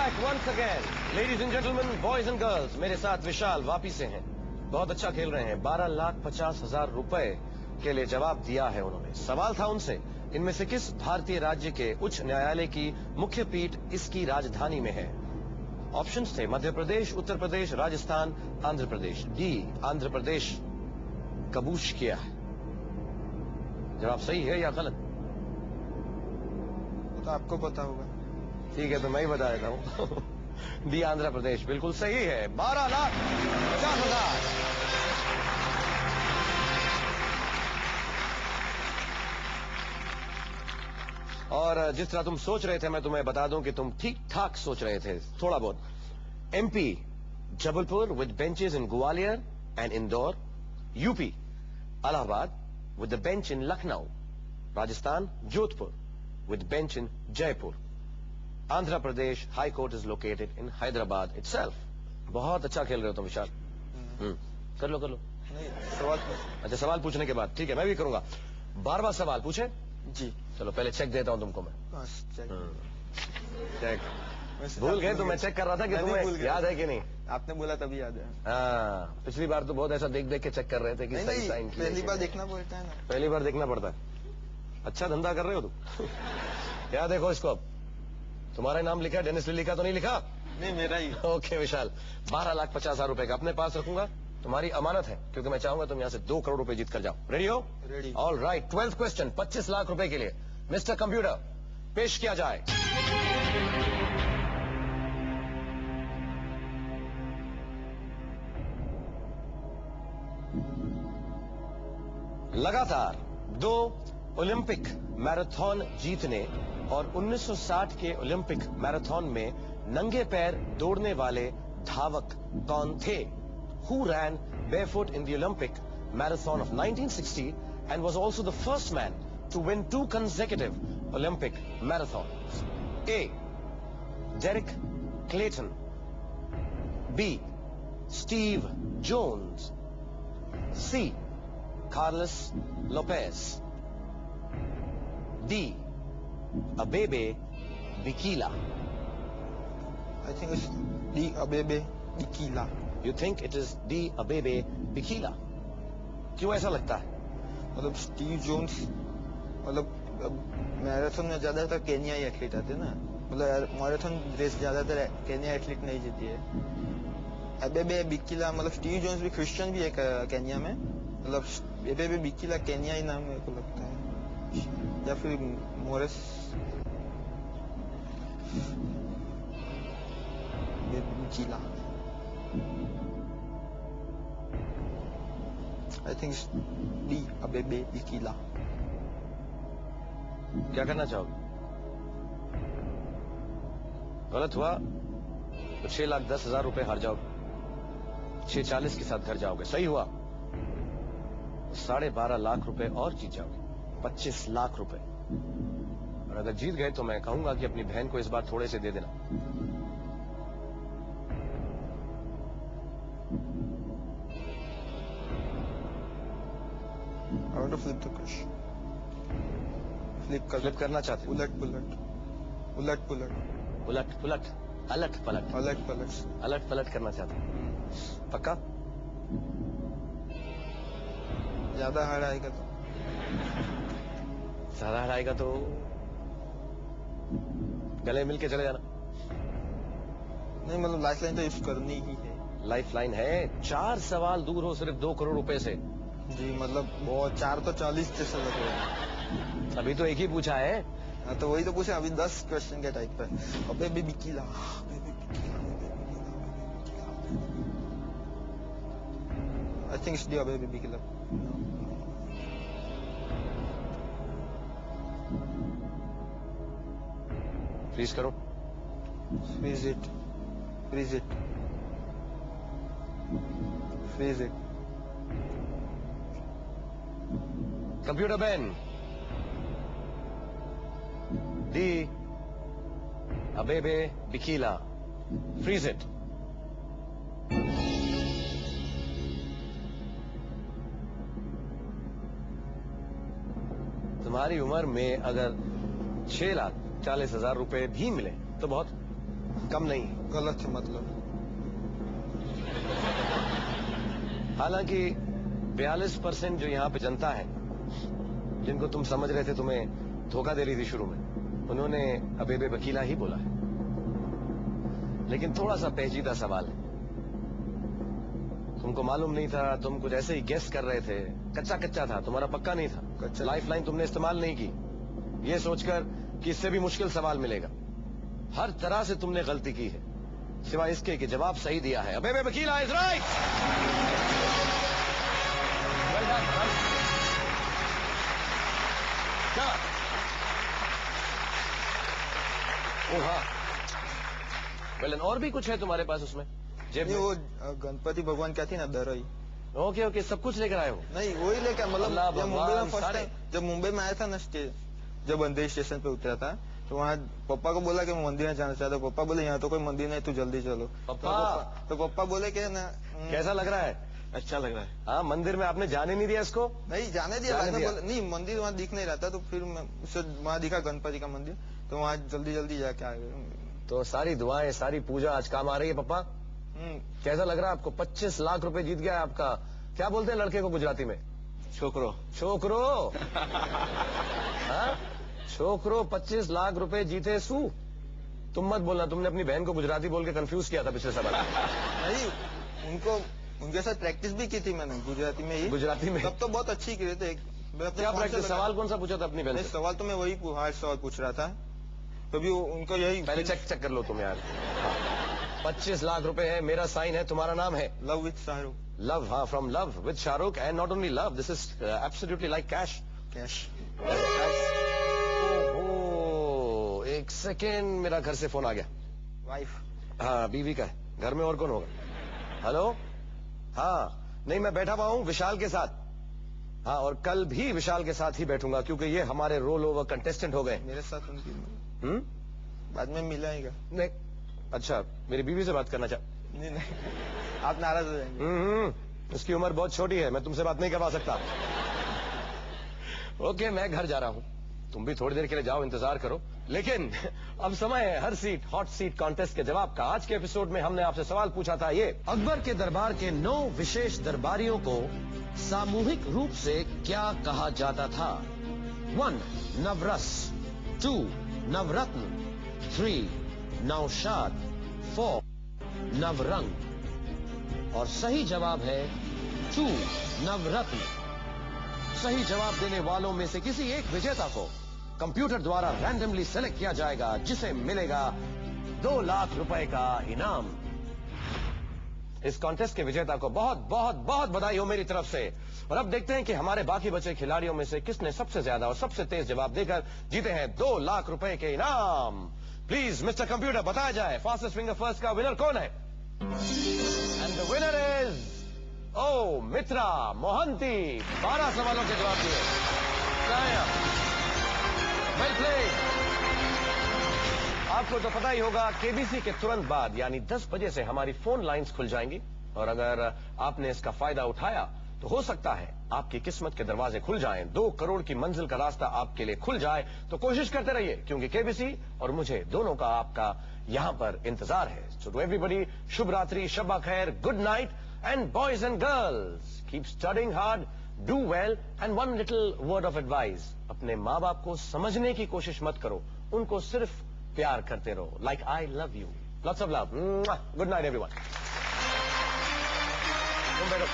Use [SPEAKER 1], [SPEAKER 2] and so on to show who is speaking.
[SPEAKER 1] back once again. Ladies and gentlemen, boys and girls, मेरे साथ विशाल वापी से हैं. बहुत अच्छा खेल रहे हैं. 12,50,000 रुपए के लिए जवाब दिया है उन्होंने. सवाल था उनसे, इनमें से किस भारतीय राज्य के उच्च न्यायालय की मुख्य पीठ इसकी राजधानी में है? ऑप्शंस थे मध्य प्रदेश, उत्तर प्रदेश, राजस्थान, आंध्र प्रदेश. डी, आंध्र प्रदेश कबूश किया है. जवाब सही है या गलत?
[SPEAKER 2] तो आपको पता होगा.
[SPEAKER 1] ठीक है, तो मैं ही बता देता हूँ. डी, आंध्र प्रदेश बिल्कुल सही है. 12,50,000. और जिस तरह तुम सोच रहे थे, मैं तुम्हें बता दूं कि तुम ठीक ठाक सोच रहे थे, थोड़ा बहुत. MP Jabalpur with benches in Gwalior and Indore. UP Allahabad with the bench in Lucknow. Rajasthan, Jodhpur with bench in Jaipur. Andhra Pradesh High Court is located in Hyderabad itself. बहुत अच्छा खेल रहे हो तुम विशाल. कर लो
[SPEAKER 2] नहीं, सवाल
[SPEAKER 1] अच्छा, सवाल पूछने के बाद ठीक है, मैं भी करूंगा. 12वां सवाल पूछे
[SPEAKER 2] जी.
[SPEAKER 1] चलो पहले चेक देता हूं तुमको मैं. चेक भूल गए तो मैं चेक कर रहा था कि तुम्हें याद है कि नहीं.
[SPEAKER 2] आपने बोला तभी याद है.
[SPEAKER 1] हाँ, पिछली बार तो बहुत ऐसा देख देख के चेक कर रहे थे कि सही साइन किया.
[SPEAKER 2] पहली बार देखना पड़ता है ना.
[SPEAKER 1] पहली बार देखना पड़ता है. अच्छा धंधा कर रहे हो तुम. क्या देखो इसको. अब तुम्हारा नाम लिखा है, डेनिस लिखा तो नहीं लिखा?
[SPEAKER 2] नहीं, मेरा ही.
[SPEAKER 1] ओके विशाल, 12,50,000 रुपए का अपने पास रखूंगा. तुम्हारी अमानत है, क्योंकि मैं चाहूंगा तुम यहाँ से 2 करोड़ रुपए जीत कर जाओ. रेडी हो?
[SPEAKER 2] Ready.
[SPEAKER 1] All right. 12th question 25 lakh रुपए के लिए. मिस्टर कंप्यूटर, पेश किया जाए. लगातार 2 ओलंपिक मैराथन जीतने और 1960 के ओलंपिक मैराथन में नंगे पैर दौड़ने वाले धावक कौन थे? Who ran barefoot in the Olympic marathon of 1960 and was also the first man to win 2 consecutive Olympic marathons? A. Derek Clayton. B. Steve Jones. C. Carlos Lopez. D. Abebe Bikila.
[SPEAKER 2] I think it's D. Abebe Bikila.
[SPEAKER 1] You think it is D. Abebe Bikila? क्यों ऐसा लगता है?
[SPEAKER 2] मतलब Steve Jones, मतलब marathon में ज्यादातर Kenya ही athlete आते हैं ना. मतलब मैराथन रेस ज्यादातर केनिया एथलीट नहीं जीती है. अबेबे बिकिला, मतलब स्टीव जोन्स भी क्रिश्चियन भी है केनिया में. मतलब अबेबे बिकिला केनिया ही नाम मेरे को लगता है, या फिर Morris Bikila. I think D, Abebe Bikila.
[SPEAKER 1] क्या करना चाहोगे? गलत हुआ तो 6,10,000 रुपए हार जाओगे. 6,40 के साथ घर जाओगे. सही हुआ 12.5 लाख रुपए और जीत जाओगे. 25 लाख रुपए. और अगर जीत गए तो मैं कहूंगा कि अपनी बहन को इस बार थोड़े से दे देना.
[SPEAKER 2] I want to flip the question.
[SPEAKER 1] Flip करना चाहते हो?
[SPEAKER 2] उलट पुलट.
[SPEAKER 1] उलट पुलट, अलट पलट करना चाहते हो? पक्का?
[SPEAKER 2] ज्यादा हार्ड आएगा तो?
[SPEAKER 1] ज्यादा हार्ड आएगा तो गले मिल के चले जाना.
[SPEAKER 2] नहीं, मतलब लाइफ लाइन तो यूज करनी ही है.
[SPEAKER 1] लाइफ लाइन है. 4 सवाल दूर हो सिर्फ 2 करोड़ रुपए से.
[SPEAKER 2] जी, मतलब बहुत 4 तो 40 जैसे लग रहा है.
[SPEAKER 1] अभी तो एक ही पूछा है.
[SPEAKER 2] हाँ, तो वही तो पूछे. अभी 10 क्वेश्चन के टाइप पे. Abebe Bikila. I think it's D, Abebe Bikila.
[SPEAKER 1] Freeze करो.
[SPEAKER 2] Freeze it.
[SPEAKER 1] Computer ban. D, Abebe Bikila. Freeze it. तुम्हारी उम्र में अगर 6,40,000 रुपए भी मिले तो बहुत कम नहीं।
[SPEAKER 2] गलत है मतलब।
[SPEAKER 1] हालांकि 42% जो यहाँ पे जनता है, जिनको तुम समझ रहे थे तुम्हें धोखा दे रही थी शुरू में, उन्होंने अबेबे वकीला ही बोला है। लेकिन थोड़ा सा पेचीदा सवाल है। तुमको मालूम नहीं था, तुम कुछ ऐसे ही गेस कर रहे थे, कच्चा कच्चा था, तुम्हारा पक्का नहीं था।
[SPEAKER 2] कच्चा।
[SPEAKER 1] लाइफलाइन तुमने इस्तेमाल नहीं की, ये सोचकर कि इससे भी मुश्किल सवाल मिलेगा। हर तरह से तुमने गलती की है, सिवाय इसके कि जवाब सही दिया है। अबेबे वकीला इज राइट। क्या? ओ हाँ, वेल, और भी कुछ है तुम्हारे पास उसमें जेब में?
[SPEAKER 2] नहीं, वो गणपति भगवान क्या थी ना, दरई।
[SPEAKER 1] ओके ओके, सब कुछ लेकर आए हो?
[SPEAKER 2] नहीं, वही लेकर, मतलब
[SPEAKER 1] अल्लाह
[SPEAKER 2] जब मुंबई में
[SPEAKER 1] भगवान
[SPEAKER 2] फर्स्ट
[SPEAKER 1] सारे।
[SPEAKER 2] टाइम, जब मुंबई में आया था ना, जब अंधेरी स्टेशन पे उतरा था, तो वहाँ पापा को बोला कि मैं मंदिर में जाना चाहता हूँ। पापा बोले यहाँ तो कोई मंदिर नहीं, तू जल्दी चलो।
[SPEAKER 1] पापा?
[SPEAKER 2] तो पापा बोले कि ना,
[SPEAKER 1] कैसा लग रहा है?
[SPEAKER 2] अच्छा लग रहा है।
[SPEAKER 1] हाँ, मंदिर में आपने जाने नहीं दिया इसको?
[SPEAKER 2] नहीं, जाने दिया।
[SPEAKER 1] जाने
[SPEAKER 2] बाद में
[SPEAKER 1] दिया।
[SPEAKER 2] बोला नहीं, मंदिर वहाँ दिख नहीं रहा था, तो फिर उससे वहाँ दिखा गणपति का मंदिर, तो वहाँ जल्दी जल्दी जाके आ गए।
[SPEAKER 1] तो सारी दुआएं, सारी पूजा आज काम आ रही है पापा। कैसा लग रहा है आपको? 25 लाख रुपए जीत गया आपका। क्या बोलते हैं लड़के को गुजराती में?
[SPEAKER 2] छोकरो।
[SPEAKER 1] छोकरो। हाँ? छोकरो 25 लाख रुपए जीते सू। तुम मत बोलना, तुमने अपनी बहन को गुजराती बोल के कंफ्यूज किया था पिछले सवाल।
[SPEAKER 2] नहीं, उनके साथ प्रैक्टिस भी की थी मैंने गुजराती में ही।
[SPEAKER 1] गुजराती में?
[SPEAKER 2] तब तो बहुत अच्छी की थे।
[SPEAKER 1] क्या प्रैक्टिस? सवाल कौन सा पूछा था अपनी बहन से?
[SPEAKER 2] सवाल तो मैं वही हार्ड सवाल पूछ रहा था, तभी उनको यही।
[SPEAKER 1] पहले चेक कर लो तुम यार। 25 लाख रुपए है, मेरा साइन है, तुम्हारा नाम है?
[SPEAKER 2] Love with Shahrukh.
[SPEAKER 1] लव, हाँ, from love with Shahrukh. And not only love, this is absolutely like cash.
[SPEAKER 2] Cash.
[SPEAKER 1] ओहो, एक सेकेंड, मेरा घर से फोन आ गया।
[SPEAKER 2] वाइफ।
[SPEAKER 1] हाँ, बीवी का है। घर में और कौन होगा? हेलो? हाँ, नहीं, मैं बैठा हुआ हूँ विशाल के साथ। हाँ, और कल भी विशाल के साथ ही बैठूंगा, क्योंकि ये हमारे रोल ओवर कंटेस्टेंट हो गए।
[SPEAKER 2] मेरे साथ उनकी
[SPEAKER 1] हम्म?
[SPEAKER 2] बाद में मिलाएगा।
[SPEAKER 1] नहीं, अच्छा, मेरी बीवी से बात करना चाह?
[SPEAKER 2] नहीं, आप नाराज हो जाएंगे।
[SPEAKER 1] उसकी उम्र बहुत छोटी है, मैं तुमसे बात नहीं करवा सकता। ओके, मैं घर जा रहा हूँ, तुम भी थोड़ी देर के लिए जाओ, इंतजार करो। लेकिन अब समय है हर सीट हॉट सीट कॉन्टेस्ट के जवाब का। आज के एपिसोड में हमने आपसे सवाल पूछा था ये: अकबर के दरबार के 9 विशेष दरबारियों को सामूहिक रूप से क्या कहा जाता था? 1. नवरस, 2. नवरत्न, 3. नौशाद, 4. नवरंग। और सही जवाब है 2. नवरत्न। सही जवाब देने वालों में से किसी एक विजेता को कंप्यूटर द्वारा रैंडमली सेलेक्ट किया जाएगा, जिसे मिलेगा 2 लाख रुपए का इनाम। इस कॉन्टेस्ट के विजेता को बहुत बहुत बहुत बधाई हो मेरी तरफ से। और अब देखते हैं कि हमारे बाकी बचे खिलाड़ियों में से किसने सबसे ज्यादा और सबसे तेज जवाब देकर जीते हैं 2 लाख रुपए के इनाम। प्लीज मिस्टर कंप्यूटर, बताया जाए फास्टेस्ट फिंगर फर्स्ट का विनर कौन है? एंड द विनर इज मित्रा मोहंती। 12 सवालों के जवाब दिए। Well played. आपको तो पता ही होगा, केबीसी के तुरंत बाद यानी 10 बजे से हमारी फोन लाइंस खुल जाएंगी, और अगर आपने इसका फायदा उठाया तो हो सकता है आपकी किस्मत के दरवाजे खुल जाएं, 2 करोड़ की मंजिल का रास्ता आपके लिए खुल जाए। तो कोशिश करते रहिए, क्योंकि केबीसी और मुझे दोनों का आपका यहां पर इंतजार है। सो टू एवरीबॉडी, शुभ रात्रि, शब्बा खैर, good night, and boys and girls, keep studying hard, do well, and one little word of advice: अपने माँ बाप को समझने की कोशिश मत करो, उनको सिर्फ प्यार करते रहो। Like I love you. Lots of love. Good night everyone. तुम बैठो।